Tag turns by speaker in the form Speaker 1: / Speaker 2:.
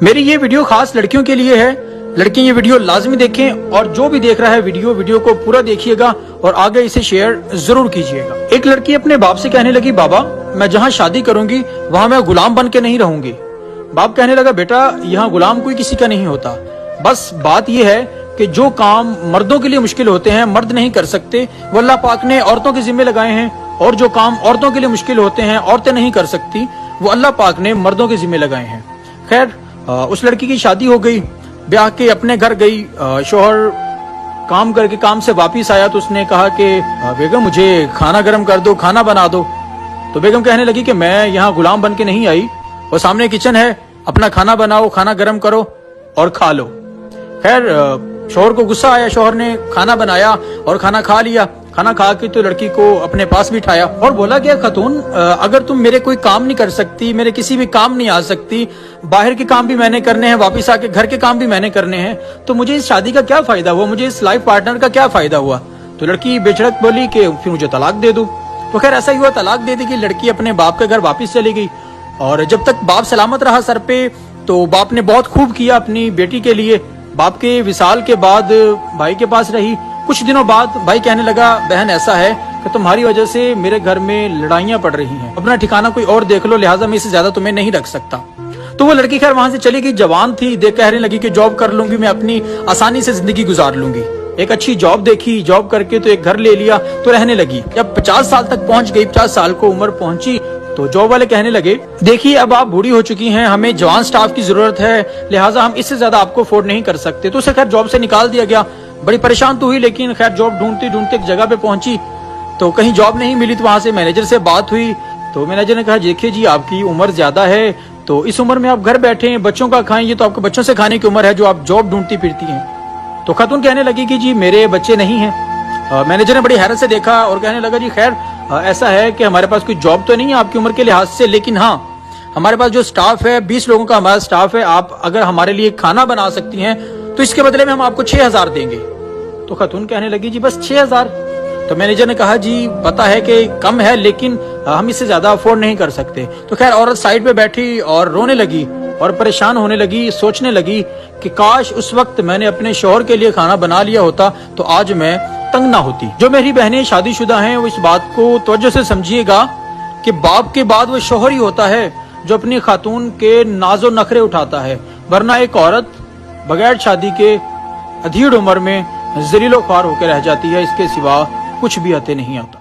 Speaker 1: मेरी ये वीडियो खास लड़कियों के लिए है। लड़कियां ये वीडियो लाजमी देखें और जो भी देख रहा है वीडियो को पूरा देखिएगा और आगे इसे शेयर जरूर कीजिएगा। एक लड़की अपने बाप से कहने लगी, बाबा मैं जहाँ शादी करूंगी वहाँ मैं गुलाम बन के नहीं रहूंगी। बाप कहने लगा, बेटा यहाँ गुलाम कोई किसी का नहीं होता, बस बात यह है कि जो काम मर्दों के लिए मुश्किल होते हैं मर्द नहीं कर सकते वो अल्लाह पाक ने औरतों के जिम्मे लगाए हैं, और जो काम औरतों के लिए मुश्किल होते हैं औरतें नहीं कर सकती वो अल्लाह पाक ने मर्दों के जिम्मे लगाए हैं। खैर उस लड़की की शादी हो गई, ब्याह के अपने घर गई। शोहर काम करके काम से वापिस आया तो उसने कहा कि बेगम मुझे खाना गर्म कर दो, खाना बना दो। तो बेगम कहने लगी कि मैं यहाँ गुलाम बन के नहीं आई, और सामने किचन है, अपना खाना बनाओ, खाना गर्म करो और खा लो। खैर शोहर को गुस्सा आया, शोहर ने खाना बनाया और खाना खा लिया। खाना खा के तो लड़की को अपने पास बिठाया और बोला कि खातून अगर तुम मेरे कोई काम नहीं कर सकती, मेरे किसी भी काम नहीं आ सकती, बाहर के काम भी मैंने करने हैं, वापस आके घर के काम भी मैंने करने हैं, तो मुझे इस शादी का क्या फायदा हुआ, मुझे इस लाइफ पार्टनर का क्या फायदा हुआ। तो लड़की बेझिझक बोली कि फिर मुझे तलाक दे दो। तो खैर ऐसा ही हुआ, तलाक दे दी कि लड़की अपने बाप के घर वापस चली गई। और जब तक बाप सलामत रहा सर पे तो बाप ने बहुत खूब किया अपनी बेटी के लिए। बाप के विसाल के बाद भाई के पास रही। कुछ दिनों बाद भाई कहने लगा, बहन ऐसा है कि तुम्हारी वजह से मेरे घर में लड़ाइयां पड़ रही हैं, अपना ठिकाना कोई और देख लो, लिहाजा मैं इससे ज्यादा तुम्हें नहीं रख सकता। तो वो लड़की खैर वहां से चली गई। जवान थी, देख कहने लगी कि जॉब कर लूंगी, मैं अपनी आसानी से जिंदगी गुजार लूंगी। एक अच्छी जॉब देखी, जॉब करके तो एक घर ले लिया तो रहने लगी। जब 50 साल तक पहुंच गई, 50 साल को उम्र पहुंची, तो जॉब वाले कहने लगे, देखिए अब आप बूढ़ी हो चुकी हैं, हमें जवान स्टाफ की जरूरत है, लिहाजा हम इससे ज्यादा आपको अफोर्ड नहीं कर सकते। तो उसे खैर जॉब से निकाल दिया गया। बड़ी परेशान तो हुई, लेकिन खैर जॉब ढूंढते ढूंढते एक जगह पे पहुंची तो कहीं जॉब नहीं मिली। तो वहां से मैनेजर से बात हुई तो मैनेजर ने कहा, देखिए जी आपकी उम्र ज्यादा है, तो इस उम्र में आप घर बैठे हैं, बच्चों का खाएं, ये तो आपके बच्चों से खाने की उम्र है जो आप जॉब ढूंढती फिरती हैं। तो खातून कहने लगी कि जी मेरे बच्चे नहीं हैं। मैनेजर ने बड़ी हैरत से देखा और कहने लगा, जी खैर ऐसा है कि हमारे पास कोई जॉब तो नहीं है आपकी उम्र के लिहाज से, लेकिन हाँ हमारे पास जो स्टाफ है 20 लोगों का हमारा स्टाफ है, आप अगर हमारे लिए खाना बना सकती हैं तो इसके बदले में हम आपको 6000 देंगे। तो खातून कहने लगी, जी बस 6000। तो मैनेजर ने कहा, जी पता है कि कम है लेकिन हम इससे ज्यादा अफोर्ड नहीं कर सकते। तो खैर औरत साइड पे बैठी और रोने लगी और परेशान होने लगी, सोचने लगी कि काश उस वक्त मैंने अपने शौहर के लिए खाना बना लिया होता तो आज मैं तंग ना होती। जो मेरी बहनें शादीशुदा हैं वो इस बात को तवज्जो से समझिएगा कि बाप के बाद वो शौहर ही होता है जो अपनी खातून के नाजो नखरे उठाता है, वरना एक औरत बगैर शादी के अधीड़ उम्र में जलीलो ख्वार होकर रह जाती है, इसके सिवा कुछ भी अते नहीं आता।